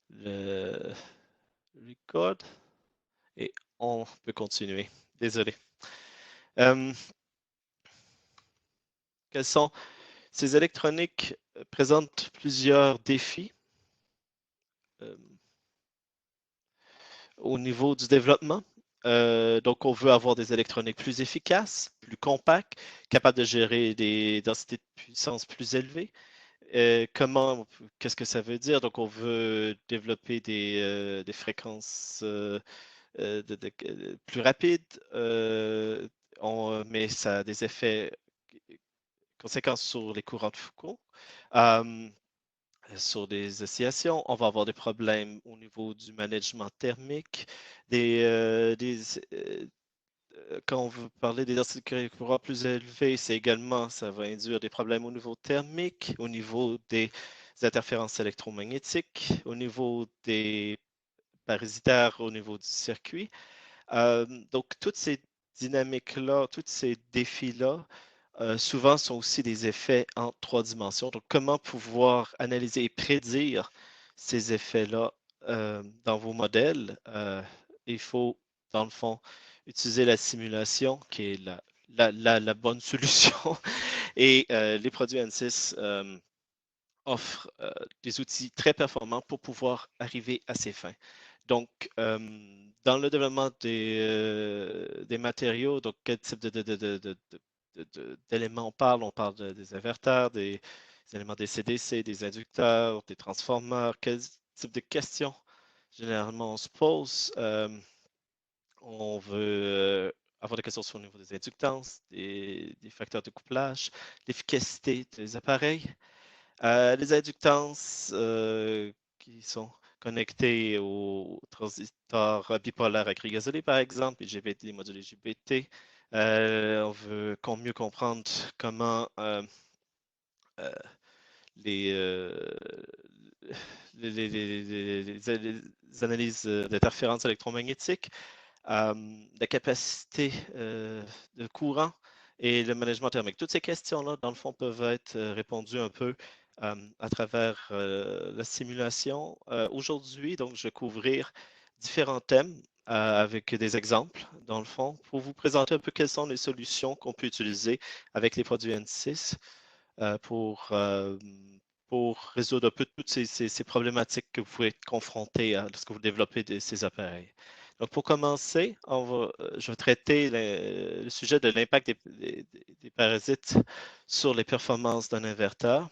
le record et on peut continuer. Désolé. Euh, Quels sont ces électroniques présentent plusieurs défis euh, au niveau du développement. Donc, on veut avoir des électroniques plus efficaces, plus compactes, capables de gérer des densités de puissance plus élevées. Qu'est-ce que ça veut dire? Donc, on veut développer des fréquences plus rapides, mais ça a des effets conséquences sur les courants de Foucault. Euh, sur des oscillations, on va avoir des problèmes au niveau du management thermique, quand on veut parler des densités courants plus élevées, ça va induire des problèmes au niveau thermique, au niveau des interférences électromagnétiques, au niveau des parasitaires, au niveau du circuit. Donc, toutes ces dynamiques-là, tous ces défis-là, souvent sont aussi des effets en 3 dimensions. Donc, comment pouvoir analyser et prédire ces effets-là dans vos modèles? Il faut, dans le fond, utiliser la simulation, qui est la bonne solution. Et les produits Ansys offrent des outils très performants pour pouvoir arriver à ces fins. Donc, dans le développement des matériaux, donc quel type d'éléments on parle? On parle des inverteurs, des éléments des CDC, des inducteurs, des transformeurs. Quel type de questions généralement on se pose? On veut avoir des questions sur le niveau des inductances, des facteurs de couplage, l'efficacité des appareils. Les inductances qui sont connectées aux transistors bipolaires agri-isolés, par exemple, IGBT, les modules IGBT. On veut mieux comprendre comment euh, les, les analyses d'interférences électromagnétiques, la capacité de courant et le management thermique. Toutes ces questions-là, dans le fond, peuvent être répondues un peu à travers la simulation. Aujourd'hui, donc, je vais couvrir différents thèmes avec des exemples, dans le fond, pour vous présenter un peu quelles sont les solutions qu'on peut utiliser avec les produits N6 euh, pour, euh, pour résoudre un peu toutes ces problématiques que vous pouvez être confrontés lorsque vous développez ces appareils. Donc, pour commencer, je vais traiter le sujet de l'impact des parasites sur les performances d'un inverteur.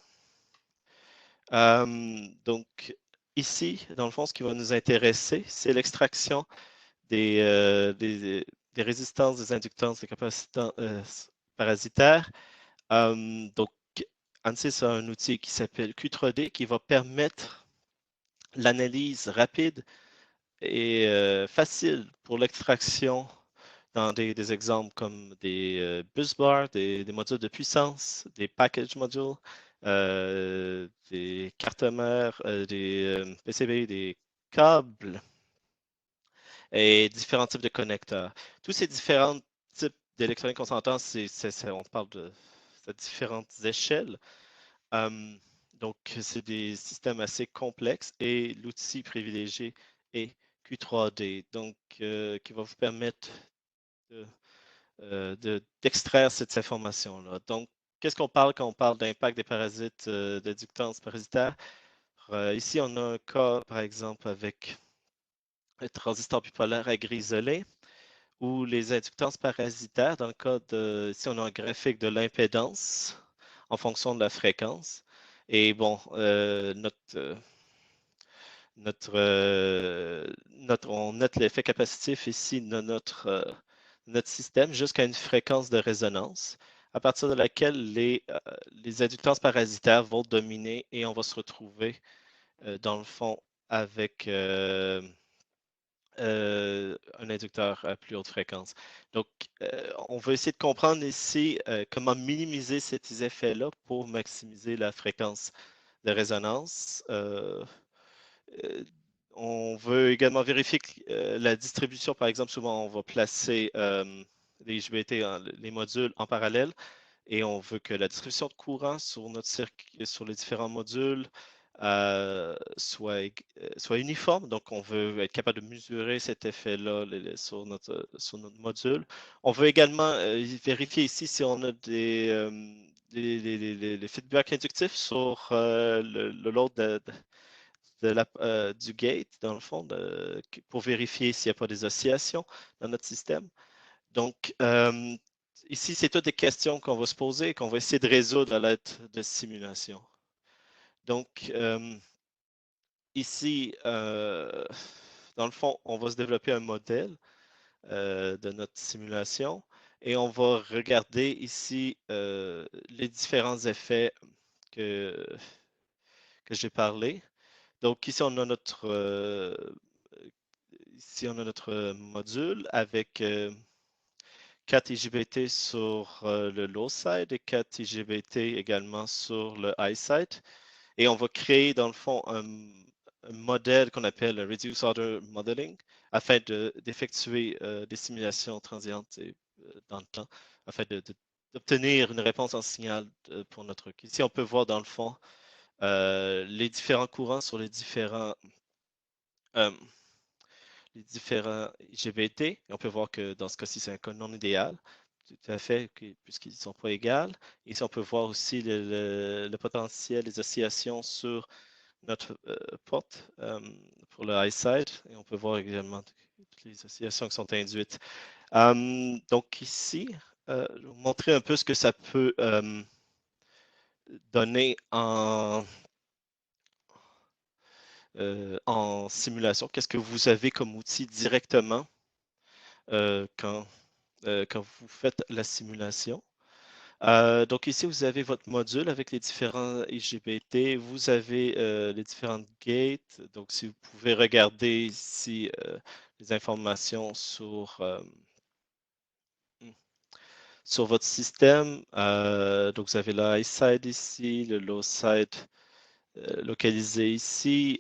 Donc, ici, dans le fond, ce qui va nous intéresser, c'est l'extraction des résistances, des inductances, des capacitants parasitaires. Donc, ANSYS a un outil qui s'appelle Q3D qui va permettre l'analyse rapide et facile pour l'extraction dans des exemples comme des bus bars, des modules de puissance, des package modules, des cartes mères, des PCB, des câbles et différents types de connecteurs. Tous ces différents types d'électronique qu'on s'entend, on parle de différentes échelles. Um, donc, c'est des systèmes assez complexes et l'outil privilégié est Q3D, donc qui va vous permettre d'extraire cette information-là. Donc, qu'est-ce qu'on parle quand on parle d'impact des parasites, d'adductance parasitaire? Ici, on a un cas, par exemple, avec un transistor bipolaire à gris isolé, où les inductances parasitaires, dans le cas de, ici, on a un graphique de l'impédance en fonction de la fréquence. Et bon, on note l'effet capacitif ici de notre système jusqu'à une fréquence de résonance, à partir de laquelle les inductances parasitaires vont dominer et on va se retrouver dans le fond avec un inducteur à plus haute fréquence. Donc, on va essayer de comprendre ici comment minimiser ces effets-là pour maximiser la fréquence de résonance. Euh, on veut également vérifier que la distribution, par exemple, souvent on va placer les IGBT, les modules en parallèle, et on veut que la distribution de courant sur notre circuit, sur les différents modules soit uniforme. Donc, on veut être capable de mesurer cet effet-là sur notre module. On veut également vérifier ici si on a les feedbacks inductifs sur le load du gate, dans le fond, pour vérifier s'il n'y a pas des oscillations dans notre système. Donc, ici, c'est toutes des questions qu'on va se poser et qu'on va essayer de résoudre à l'aide de simulations. Donc, ici, dans le fond, on va se développer un modèle de notre simulation et on va regarder ici les différents effets que, que j'ai parlé. Donc, ici, on a notre module avec 4 IGBT sur le low side et 4 IGBT également sur le high side. Et on va créer, dans le fond, un modèle qu'on appelle le Reduced Order Modeling afin d'effectuer des simulations transientes dans le temps, afin d'obtenir une réponse en signal pour notre truc. Ici, on peut voir, dans le fond, les différents courants sur euh, les différents IGBT. Et on peut voir que dans ce cas-ci, c'est un cas non idéal, tout à fait, puisqu'ils ne sont pas égaux. Ici, on peut voir aussi le potentiel des oscillations sur notre porte pour le high side. Et on peut voir également toutes les oscillations qui sont induites. Donc ici, je vais vous montrer un peu ce que ça peut donner en simulation. Qu'est-ce que vous avez comme outil directement quand vous faites la simulation. Donc ici, vous avez votre module avec les différents IGBT. Vous avez les différentes gates. Donc, si vous pouvez regarder ici les informations sur votre système. Donc, vous avez le high side ici, le low side localisé ici.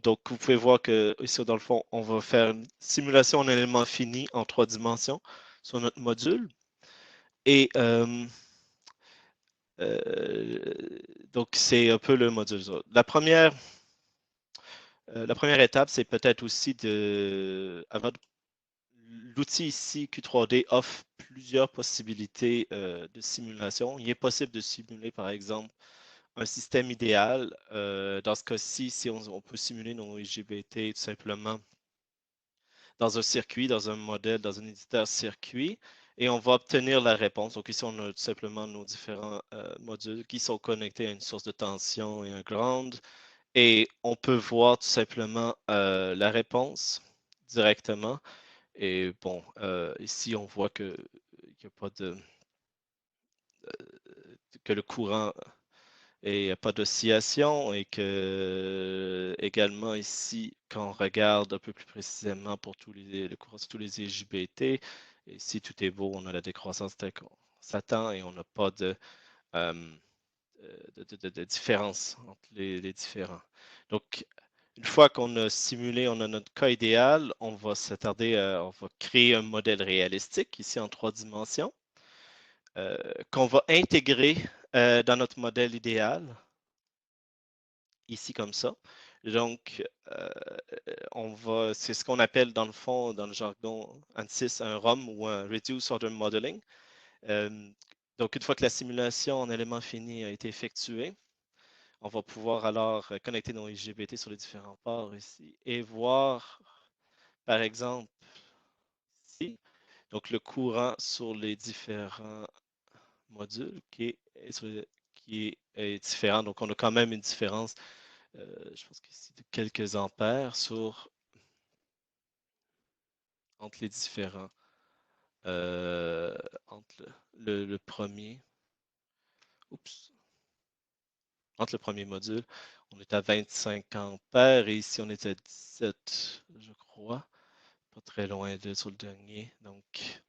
Donc, vous pouvez voir que ici, dans le fond, on va faire une simulation en éléments finis en 3 dimensions sur notre module. Et donc, c'est un peu le module. La première étape, c'est peut-être aussi l'outil ici, Q3D, offre plusieurs possibilités de simulation. Il est possible de simuler, par exemple, un système idéal. Dans ce cas-ci, si on peut simuler nos IGBT tout simplement dans un circuit, dans un modèle, dans un éditeur circuit, et on va obtenir la réponse. Donc ici, on a tout simplement nos différents modules qui sont connectés à une source de tension et un ground, et on peut voir tout simplement la réponse directement. Et bon, ici, on voit qu'il n'y a pas que le courant et il n'y a pas d'oscillation et que également ici, quand on regarde un peu plus précisément pour le courant sur tous les IGBT, et si tout est beau, on a la décroissance telle qu'on s'attend et on n'a pas euh, de différence entre les différents. Donc, une fois qu'on a simulé, on a notre cas idéal, on va on va créer un modèle réalistique ici en 3 dimensions qu'on va intégrer dans notre modèle idéal ici comme ça. Donc, c'est ce qu'on appelle dans le fond, dans le jargon ANSYS, un ROM ou un Reduced Order Modeling. Donc, une fois que la simulation en éléments finis a été effectuée, on va pouvoir alors connecter nos IGBT sur les différents ports ici et voir, par exemple, ici, donc le courant sur les différents modules qui est différent. Donc, on a quand même une différence, je pense qu'ici, de quelques ampères entre les différents, entre le premier, oups, entre le premier module, on est à 25 ampères et ici on est à 17, je crois, pas très loin sur le dernier. Donc,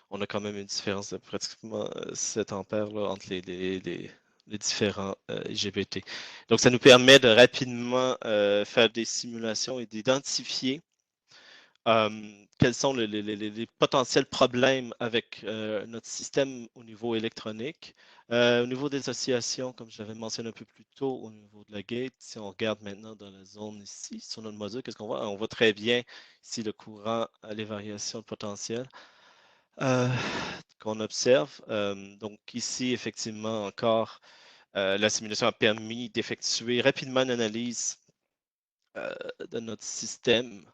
on a quand même une différence de pratiquement 7 ampères là, entre les différents IGBT. Donc, ça nous permet de rapidement faire des simulations et d'identifier quels sont les potentiels problèmes avec notre système au niveau électronique Au niveau des oscillations, comme j'avais mentionné un peu plus tôt, au niveau de la gate, si on regarde maintenant dans la zone ici, sur notre module, qu'est-ce qu'on voit? On voit très bien ici le courant, les variations de potentiel euh, qu'on observe. Donc ici, effectivement, encore, la simulation a permis d'effectuer rapidement une analyse de notre système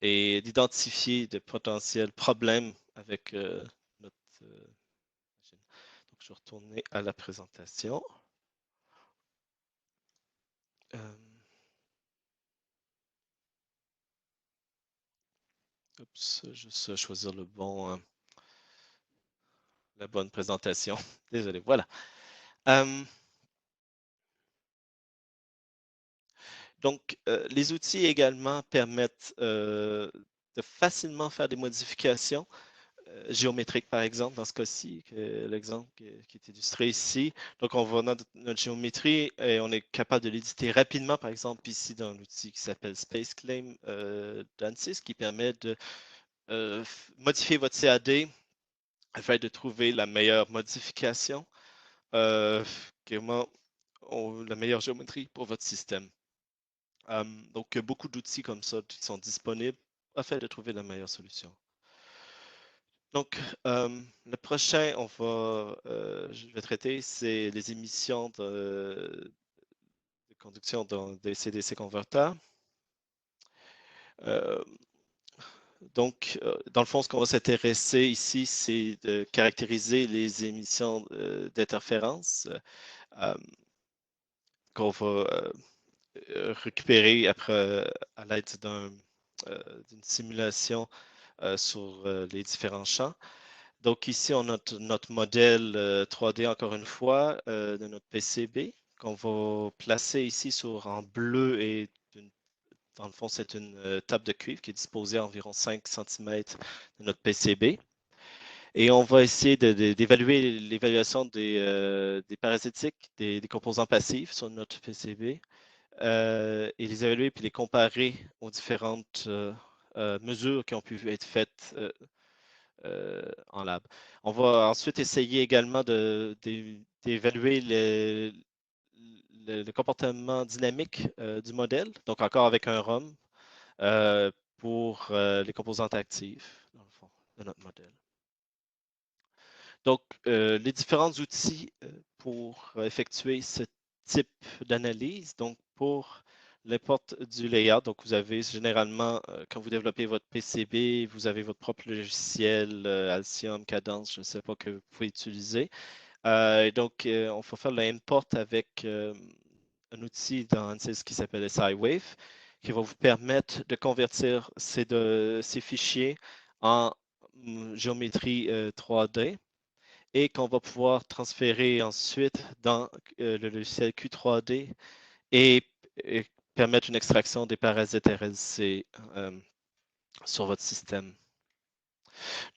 et d'identifier de potentiels problèmes avec notre machine. Donc, je vais retourner à la présentation. Euh, oups, juste choisir la bonne présentation. Désolé, voilà. Donc, les outils également permettent de facilement faire des modifications géométriques, par exemple, dans ce cas-ci, l'exemple qui est illustré ici. Donc, on va dans notre géométrie et on est capable de l'éditer rapidement, par exemple, ici dans l'outil qui s'appelle Space Claim d'ANSYS, qui permet de modifier votre CAD afin de trouver la meilleure modification, euh, vraiment, la meilleure géométrie pour votre système. Donc, beaucoup d'outils comme ça qui sont disponibles afin de trouver la meilleure solution. Donc, le prochain, je vais traiter, c'est les émissions de conduction dans des CDC converteurs. Euh, donc, dans le fond, ce qu'on va s'intéresser ici, c'est de caractériser les émissions d'interférence euh, qu'on va récupérer après à l'aide d'une simulation sur les différents champs. Donc ici, on a notre modèle 3D, encore une fois, de notre PCB, qu'on va placer ici en bleu et dans le fond, c'est une table de cuivre qui est disposée à environ 5 cm de notre PCB. Et on va essayer d'évaluer l'évaluation des parasitiques, des composants passifs sur notre PCB, et les évaluer puis les comparer aux différentes mesures qui ont pu être faites en lab. On va ensuite essayer également d'évaluer le comportement dynamique du modèle, donc encore avec un ROM pour les composantes actives, dans le fond, de notre modèle. Donc, les différents outils pour effectuer ce type d'analyse, donc pour l'importe du layout, donc vous avez généralement, quand vous développez votre PCB, vous avez votre propre logiciel, Alcyon, Cadence, je ne sais pas que vous pouvez utiliser. Donc, on va faire l'import avec un outil dans ANSYS qui s'appelle SiWave, qui va vous permettre de convertir ces fichiers en géométrie 3D et qu'on va pouvoir transférer ensuite dans le logiciel Q3D et, et permettre une extraction des parasites RLC sur votre système.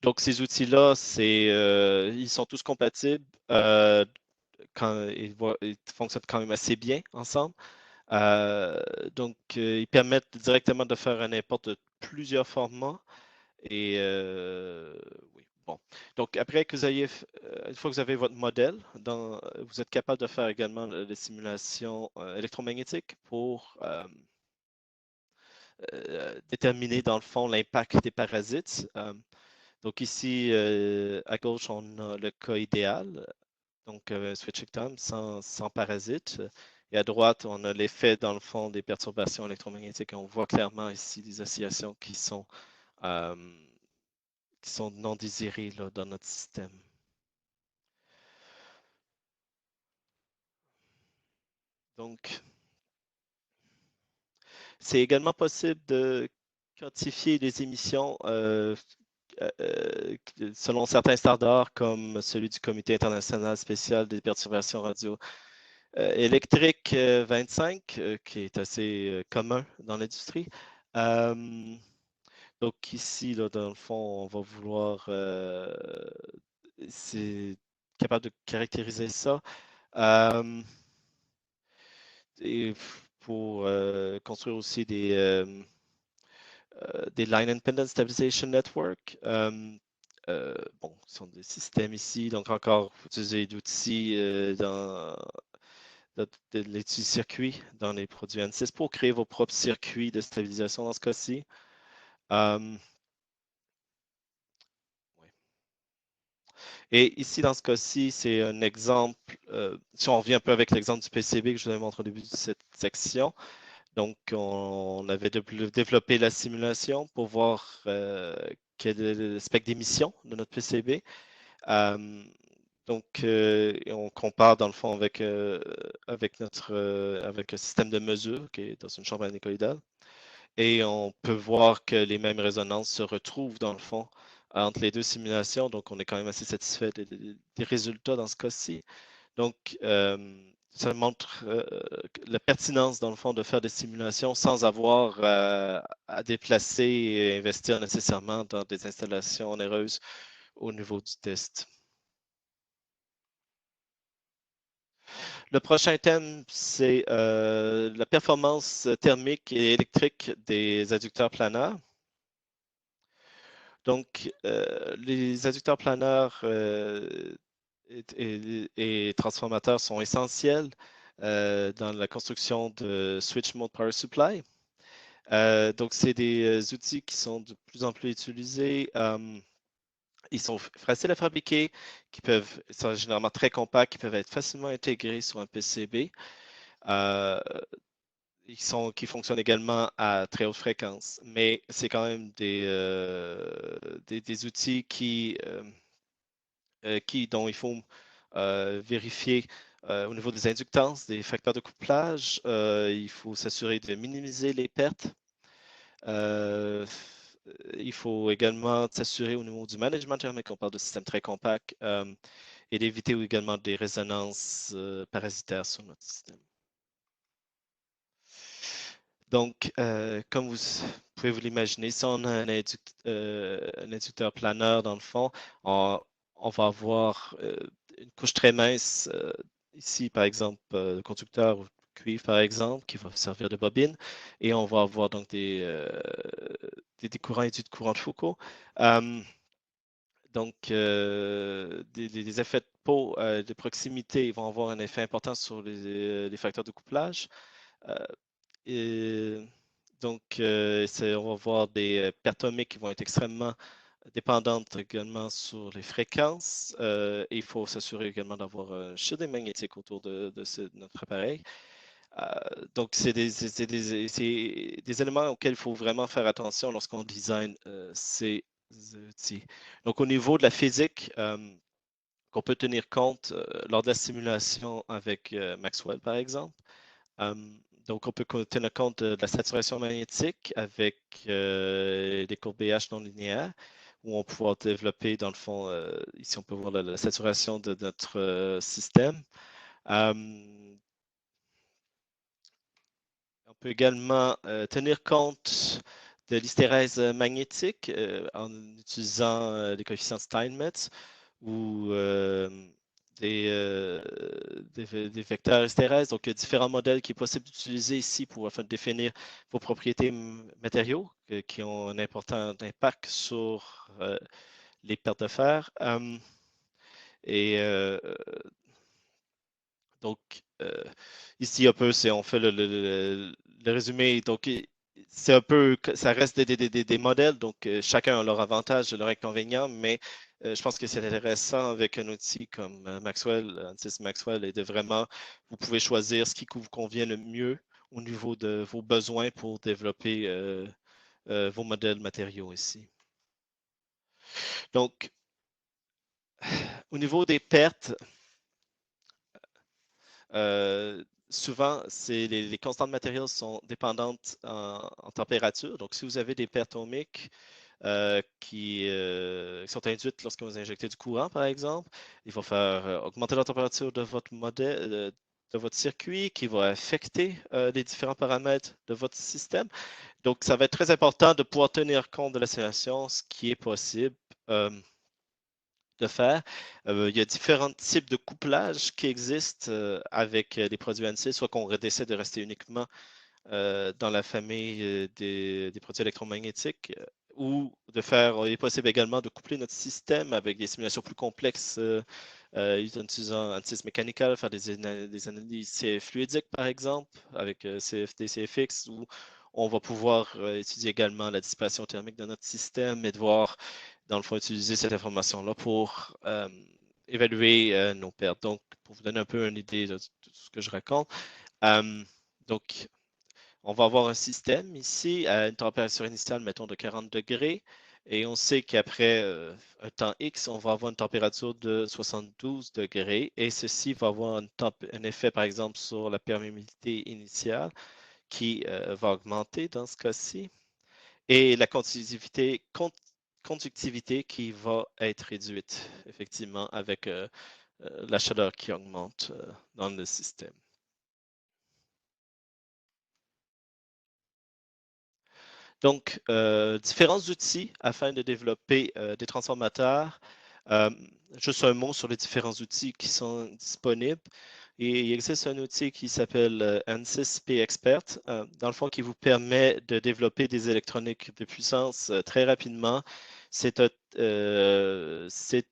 Donc, ces outils-là, ils sont tous compatibles. Ils fonctionnent quand même assez bien ensemble. Donc, ils permettent directement de faire un import de plusieurs formats. Et oui, bon. Donc, après que une fois que vous avez votre modèle, vous êtes capable de faire également des simulations électromagnétiques pour déterminer, dans le fond, l'impact des parasites. Donc, ici, à gauche, on a le cas idéal, donc switching time sans parasites. Et à droite, on a l'effet, dans le fond, des perturbations électromagnétiques. On voit clairement ici des oscillations euh, qui sont non désirées là, dans notre système. Donc, c'est également possible de quantifier les émissions selon certains standards, comme celui du Comité international spécial des perturbations radio électriques 25, qui est assez commun dans l'industrie. Donc ici, là, dans le fond, on va vouloir, c'est capable de caractériser ça. Et pour construire aussi des Line Independent Stabilization Network. bon, ce sont des systèmes ici, donc encore, vous utilisez d'outils dans les petits circuits dans les produits ANSYS pour créer vos propres circuits de stabilisation dans ce cas-ci. Ouais. Et ici, dans ce cas-ci, c'est un exemple, si on revient un peu avec l'exemple du PCB que je vous avais montré au début de cette section, donc on avait développé la simulation pour voir quel est le spectre d'émission de notre PCB. Donc, on compare dans le fond avec un système de mesure qui est dans une chambre anéchoïdale. Et on peut voir que les mêmes résonances se retrouvent dans le fond entre les deux simulations. Donc, on est quand même assez satisfait des résultats dans ce cas-ci. Donc, ça montre la pertinence, dans le fond, de faire des simulations sans avoir à déplacer et investir nécessairement dans des installations onéreuses au niveau du test. Le prochain thème, c'est la performance thermique et électrique des adducteurs planaires. Donc, les adducteurs planaires et transformateurs sont essentiels dans la construction de switch mode power supply. Donc, c'est des outils qui sont de plus en plus utilisés. Ils sont faciles à fabriquer, ils sont généralement très compacts, qui peuvent être facilement intégrés sur un PCB. Qui fonctionnent également à très haute fréquence, mais c'est quand même des outils dont il faut vérifier au niveau des inductances, des facteurs de couplage. Il faut s'assurer de minimiser les pertes. Euh, il faut également s'assurer au niveau du management thermique, on parle de systèmes très compacts, et d'éviter également des résonances parasitaires sur notre système. Donc, comme vous pouvez vous l'imaginer, si on a un inducteur planeur dans le fond, on va avoir une couche très mince, ici par exemple, le conducteur cuivre par exemple, qui va servir de bobine, et on va avoir donc des courants issus de courants de Foucault. Donc, des effets de peau de proximité vont avoir un effet important sur les facteurs de couplage. Euh, et donc, on va voir des pertes atomiques qui vont être extrêmement dépendantes également sur les fréquences. Et il faut s'assurer également d'avoir un shielding magnétique autour de notre appareil. Donc, c'est des éléments auxquels il faut vraiment faire attention lorsqu'on design ces outils. Donc, au niveau de la physique, qu'on peut tenir compte lors de la simulation avec Maxwell, par exemple. Donc, on peut tenir compte de la saturation magnétique avec des courbes BH non linéaires, où on peut pouvoir développer, dans le fond, ici on peut voir la saturation de notre système. On peut également tenir compte de l'hystérèse magnétique en utilisant les coefficients Steinmetz ou des vecteurs hystérèses. Donc, il y a différents modèles qui est possible d'utiliser ici pour afin de définir vos propriétés matériaux qui ont un important impact sur les pertes de fer. Et donc, ici, un peu, on fait le résumé. Donc, c'est un peu, ça reste des modèles, donc chacun a leur avantage et leur inconvénient, mais je pense que c'est intéressant avec un outil comme Maxwell, ANSYS Maxwell, et de vraiment, vous pouvez choisir ce qui vous convient le mieux au niveau de vos besoins pour développer vos modèles matériaux ici. Donc, au niveau des pertes, souvent, les constantes matérielles sont dépendantes en température. Donc, si vous avez des pertes ohmiques qui sont induites lorsque vous injectez du courant, par exemple, il va faire augmenter la température de votre modèle, de votre circuit, qui va affecter les différents paramètres de votre système. Donc, ça va être très important de pouvoir tenir compte de la simulation, ce qui est possible. De faire. Il y a différents types de couplage qui existent avec les produits ANC, soit qu'on décide de rester uniquement dans la famille des produits électromagnétiques ou de faire, il est possible également de coupler notre système avec des simulations plus complexes en utilisant ANSYS Mechanical, faire des analyses fluidiques par exemple, avec CFD, CFX, où on va pouvoir étudier également la dissipation thermique de notre système et de voir, dans le fond, utiliser cette information-là pour évaluer nos pertes. Donc, pour vous donner un peu une idée de ce que je raconte, donc, on va avoir un système ici à une température initiale, mettons, de 40 degrés. Et on sait qu'après un temps X, on va avoir une température de 72 degrés. Et ceci va avoir un effet, par exemple, sur la perméabilité initiale qui va augmenter dans ce cas-ci. Et la conductivité qui va être réduite, effectivement, avec la chaleur qui augmente dans le système. Donc, différents outils afin de développer des transformateurs. Euh, Juste un mot sur les différents outils qui sont disponibles. Et il existe un outil qui s'appelle ANSYS P-Expert, dans le fond, qui vous permet de développer des électroniques de puissance très rapidement. C'est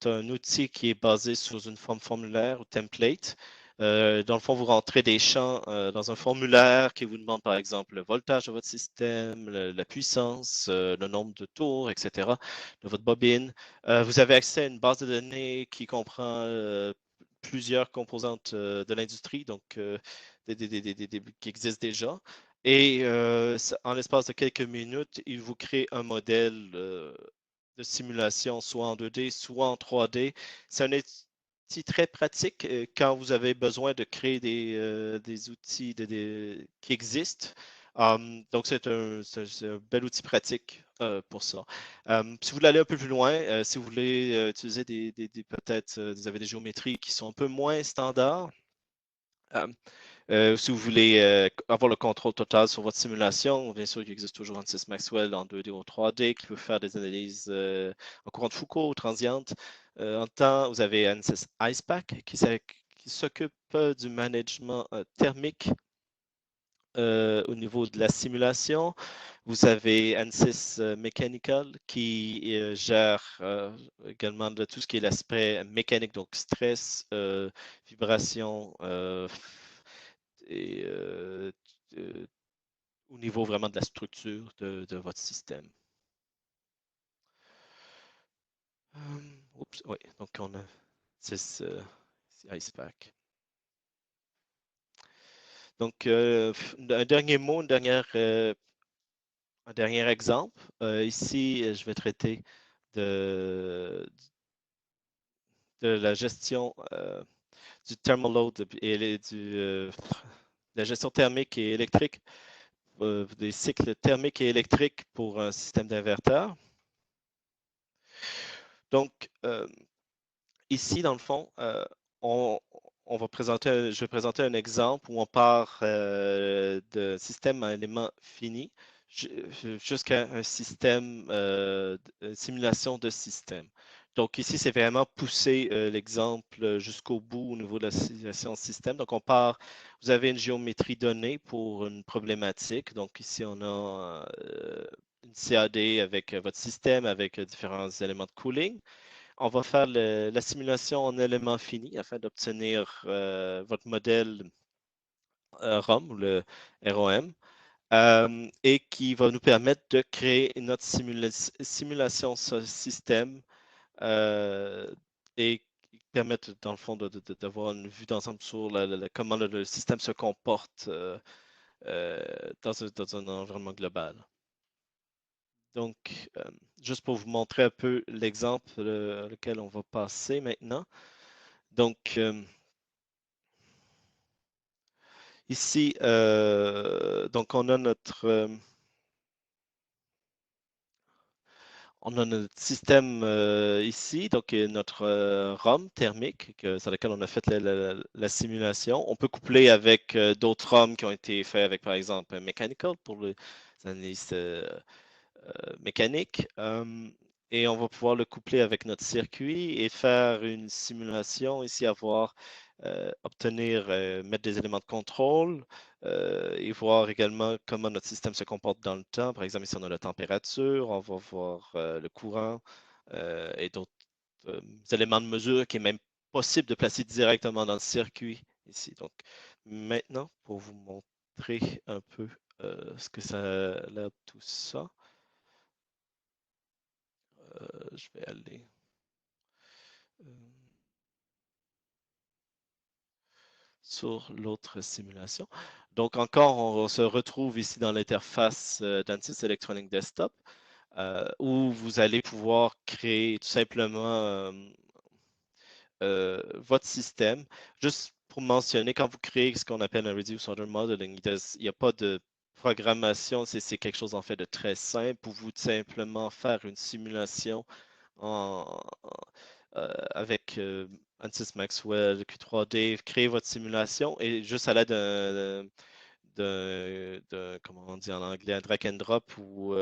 un outil qui est basé sur une forme formulaire ou template. Dans le fond, vous rentrez des champs dans un formulaire qui vous demande, par exemple, le voltage de votre système, la puissance, le nombre de tours, etc., de votre bobine. Vous avez accès à une base de données qui comprend plusieurs composantes de l'industrie, donc qui existent déjà. Et en l'espace de quelques minutes, il vous crée un modèle de simulation, soit en 2D, soit en 3D. C'est un outil très pratique quand vous avez besoin de créer des outils qui existent. Donc, c'est un bel outil pratique pour ça. Si vous voulez aller un peu plus loin, si vous voulez utiliser peut-être, vous avez des géométries qui sont un peu moins standards, euh, si vous voulez avoir le contrôle total sur votre simulation, bien sûr, il existe toujours ANSYS Maxwell en 2D ou 3D qui peut faire des analyses en courant de Foucault ou transientes. En temps, vous avez ANSYS IcePack qui s'occupe du management thermique au niveau de la simulation. Vous avez ANSYS Mechanical qui gère également de tout ce qui est l'aspect mécanique, donc stress, vibration et euh, au niveau vraiment de la structure de votre système. Oups, oui, donc on a ANSYS IcePack. Donc, un dernier mot, un dernier exemple. Ici, je vais traiter de, de la gestion du thermal load et la gestion thermique et électrique, des cycles thermiques et électriques pour un système d'inverteur. Donc, ici, dans le fond, on, je vais présenter un exemple où on part de système à éléments finis jusqu'à un système, simulation de système. Donc ici, c'est vraiment pousser l'exemple jusqu'au bout au niveau de la simulation de système. Donc on part, vous avez une géométrie donnée pour une problématique. Donc ici, on a une CAD avec votre système, avec différents éléments de cooling. On va faire la simulation en éléments finis afin d'obtenir votre modèle ROM ou le ROM et qui va nous permettre de créer notre simulation système et permettre dans le fond d'avoir une vue d'ensemble sur comment le système se comporte dans un environnement global. Donc, juste pour vous montrer un peu l'exemple lequel on va passer maintenant. Donc, ici, donc on a notre système ici, donc notre ROM thermique sur lequel on a fait la simulation. On peut coupler avec d'autres ROM qui ont été faits avec, par exemple, Mechanical pour les analyses mécaniques. et on va pouvoir le coupler avec notre circuit et faire une simulation ici, obtenir, mettre des éléments de contrôle et voir également comment notre système se comporte dans le temps. Par exemple, ici, on a la température, on va voir le courant et d'autres éléments de mesure qui est même possible de placer directement dans le circuit ici. Donc, maintenant, pour vous montrer un peu ce que ça a l'air de tout ça, je vais aller euh, sur l'autre simulation. Donc, encore, on se retrouve ici dans l'interface d'Ansys Electronic Desktop, où vous allez pouvoir créer tout simplement votre système. Juste pour mentionner, quand vous créez ce qu'on appelle un Reduced Order Modeling, il n'y a pas de programmation, c'est quelque chose en fait de très simple pour vous simplement faire une simulation avec Ansys Maxwell, Q3D, créer votre simulation et juste à l'aide comment on dit en anglais, un drag and drop où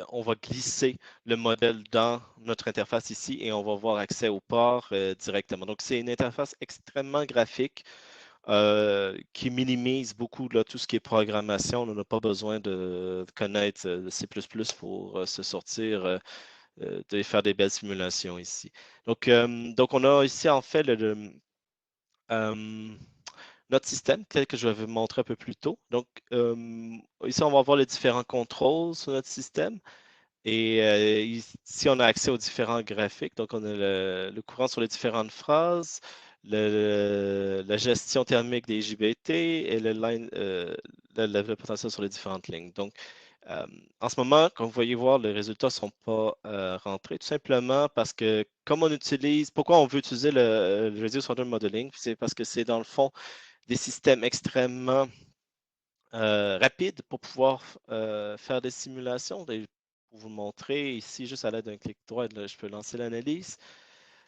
on va glisser le modèle dans notre interface ici et on va avoir accès au port directement. Donc, c'est une interface extrêmement graphique qui minimise beaucoup là, tout ce qui est programmation. On n'a pas besoin de connaître C++ pour se sortir, de faire des belles simulations ici. Donc on a ici en fait euh, notre système tel que je vais vous montrer un peu plus tôt. Donc, ici, on va voir les différents contrôles sur notre système. Et ici, on a accès aux différents graphiques. Donc, on a le courant sur les différentes phrases, la gestion thermique des JBT et le potentiel sur les différentes lignes. Donc, euh, en ce moment, comme vous voyez voir, les résultats ne sont pas rentrés, tout simplement parce que comme on utilise, pourquoi on veut utiliser le Reduced Order Modeling, c'est parce que c'est dans le fond des systèmes extrêmement rapides pour pouvoir faire des simulations. Pour vous montrer ici, juste à l'aide d'un clic droit, là, je peux lancer l'analyse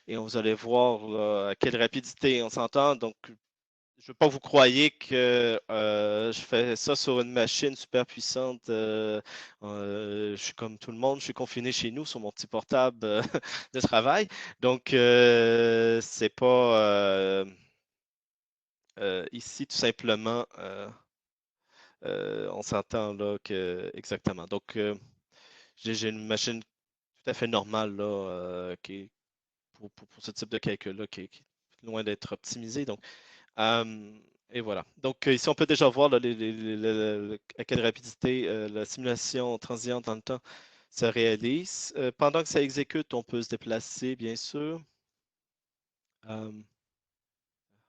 et vous allez voir là, à quelle rapidité on s'entend. Donc, je ne veux pas que vous croyez que je fais ça sur une machine super puissante. Je suis comme tout le monde, je suis confiné chez nous sur mon petit portable de travail. Donc, c'est pas ici tout simplement. On s'entend là que exactement. Donc, j'ai une machine tout à fait normale là, qui est pour ce type de calcul-là, qui est loin d'être optimisée. Donc, euh, et voilà. Donc, ici, on peut déjà voir là, à quelle rapidité la simulation transiente dans le temps se réalise. Pendant que ça exécute, on peut se déplacer, bien sûr. Euh,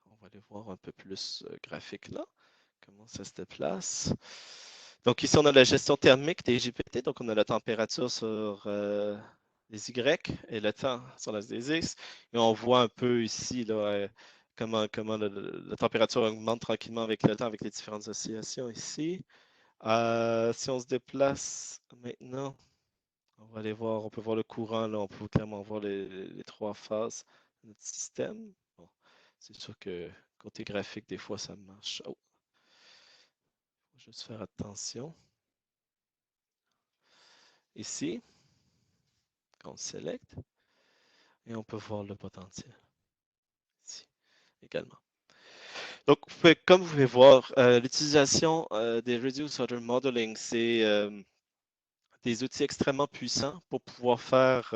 on va aller voir un peu plus graphique là. Comment ça se déplace? Donc ici, on a la gestion thermique des GPT. Donc, on a la température sur les Y et le temps sur les X. Et on voit un peu ici là, comment la température augmente tranquillement avec le temps, avec les différentes oscillations ici. Si on se déplace maintenant, on va aller voir, on peut voir le courant, là, on peut clairement voir les trois phases de notre système. Bon, c'est sûr que côté graphique, des fois, ça marche. Oh, faut juste faire attention. Ici, on select et on peut voir le potentiel ici également. Donc, comme vous pouvez voir, l'utilisation des Reduced Order Modeling, c'est des outils extrêmement puissants pour pouvoir faire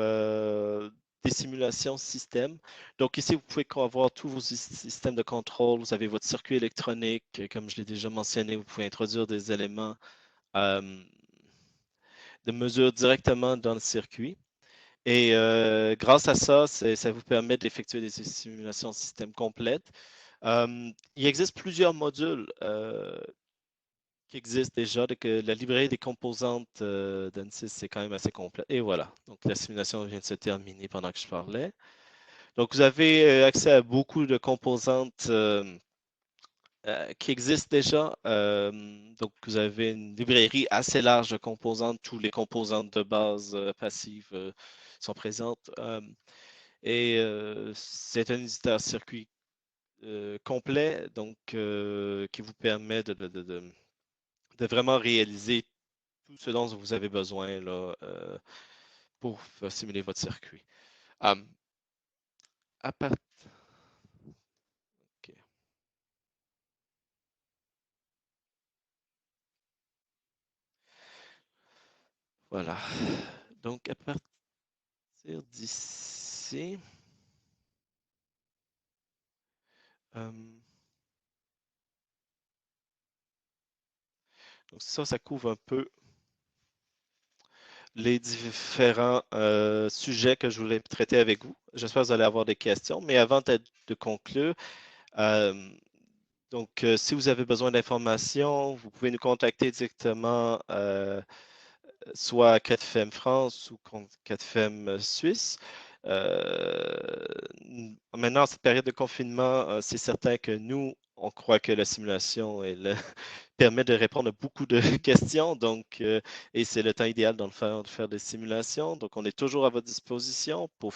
des simulations système. Donc ici, vous pouvez avoir tous vos systèmes de contrôle. Vous avez votre circuit électronique. Comme je l'ai déjà mentionné, vous pouvez introduire des éléments euh, de mesure directement dans le circuit. Et grâce à ça, ça vous permet d'effectuer des simulations système complètes. Il existe plusieurs modules qui existent déjà. Donc, la librairie des composantes d'ANSYS, c'est quand même assez complet. Et voilà. Donc, la simulation vient de se terminer pendant que je parlais. Donc, vous avez accès à beaucoup de composantes qui existent déjà. Donc, vous avez une librairie assez large de composantes. Tous les composantes de base passives sont présentes. Et c'est un éditeur circuit complet, donc qui vous permet de vraiment réaliser tout ce dont vous avez besoin là, pour simuler votre circuit. Um, à part- ok, voilà. Donc, à partir d'ici, um, donc ça couvre un peu les différents sujets que je voulais traiter avec vous. J'espère que vous allez avoir des questions, mais avant de conclure, euh, donc si vous avez besoin d'informations, vous pouvez nous contacter directement, soit à 4FM France ou 4FM Suisse. Euh, Maintenant, en cette période de confinement, c'est certain que nous, on croit que la simulation permet de répondre à beaucoup de questions. Donc, et c'est le temps idéal de faire des simulations. Donc, on est toujours à votre disposition pour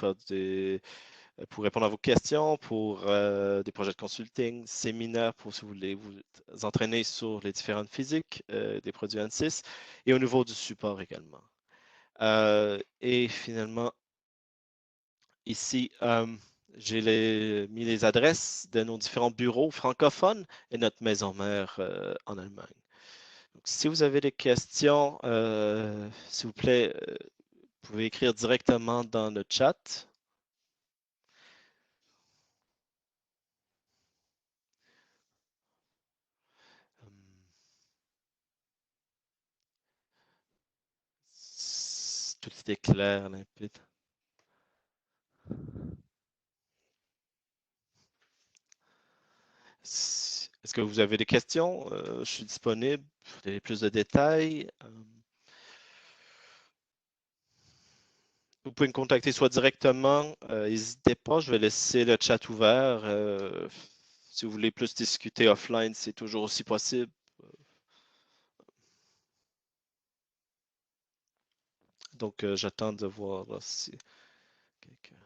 répondre à vos questions, pour des projets de consulting, séminaires, pour si vous voulez vous entraîner sur les différentes physiques des produits ANSYS et au niveau du support également. Et finalement, ici, mis les adresses de nos différents bureaux francophones et notre maison mère en Allemagne. Donc, si vous avez des questions, s'il vous plaît, vous pouvez écrire directement dans le chat. Tout était clair, limpide. Est-ce que vous avez des questions? Je suis disponible pour donner plus de détails. Vous pouvez me contacter soit directement, n'hésitez pas, je vais laisser le chat ouvert. Si vous voulez plus discuter offline, c'est toujours aussi possible. Donc, j'attends de voir si quelqu'un.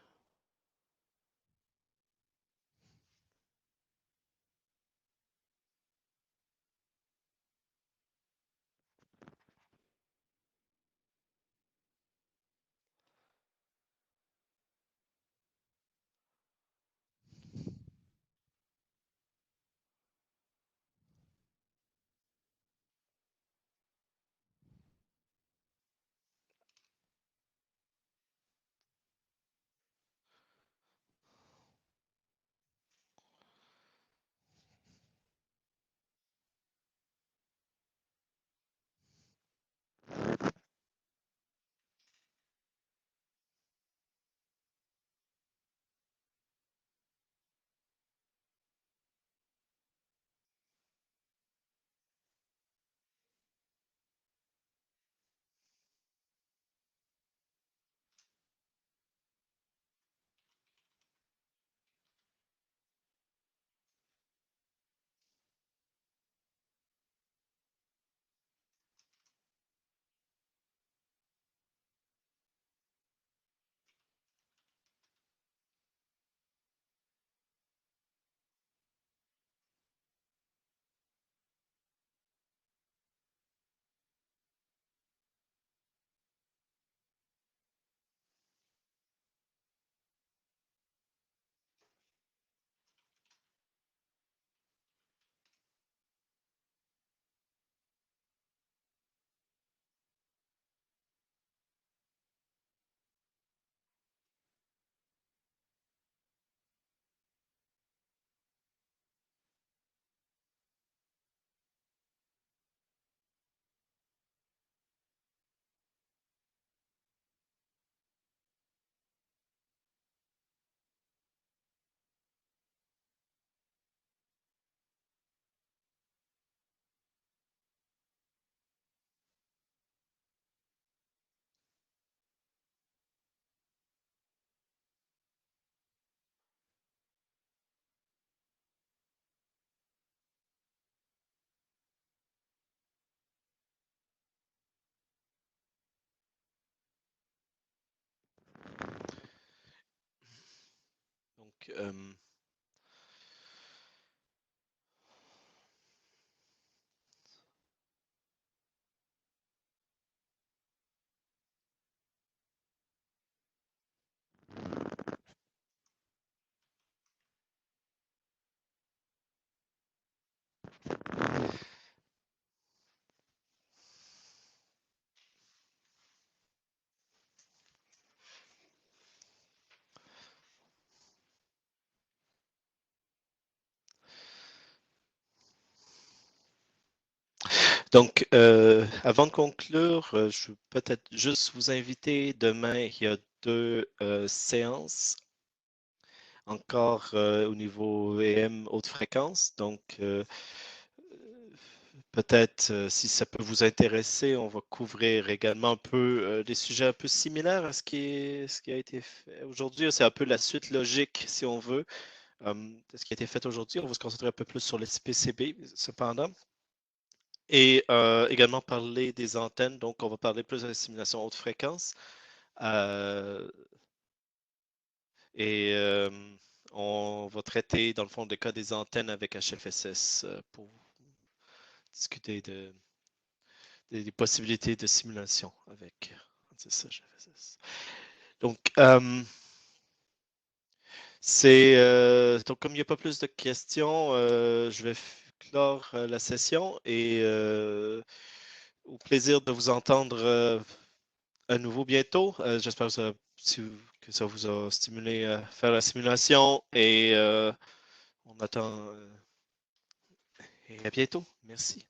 Donc, Donc, avant de conclure, je veux peut-être juste vous inviter. Demain, il y a 2 séances encore au niveau EM haute fréquence. Donc, peut-être si ça peut vous intéresser, on va couvrir également un peu des sujets un peu similaires à ce qui a été fait aujourd'hui. C'est un peu la suite logique, si on veut, de ce qui a été fait aujourd'hui. On va se concentrer un peu plus sur les PCB, cependant. Et également parler des antennes. Donc, on va parler plus de la simulation haute fréquence. Et on va traiter, dans le fond, le cas des antennes avec HFSS pour discuter des possibilités de simulation avec HFSS. Donc, donc comme il n'y a pas plus de questions, je vais clore la session et au plaisir de vous entendre à nouveau bientôt. J'espère que ça vous a stimulé à faire la simulation et on attend et à bientôt. Merci.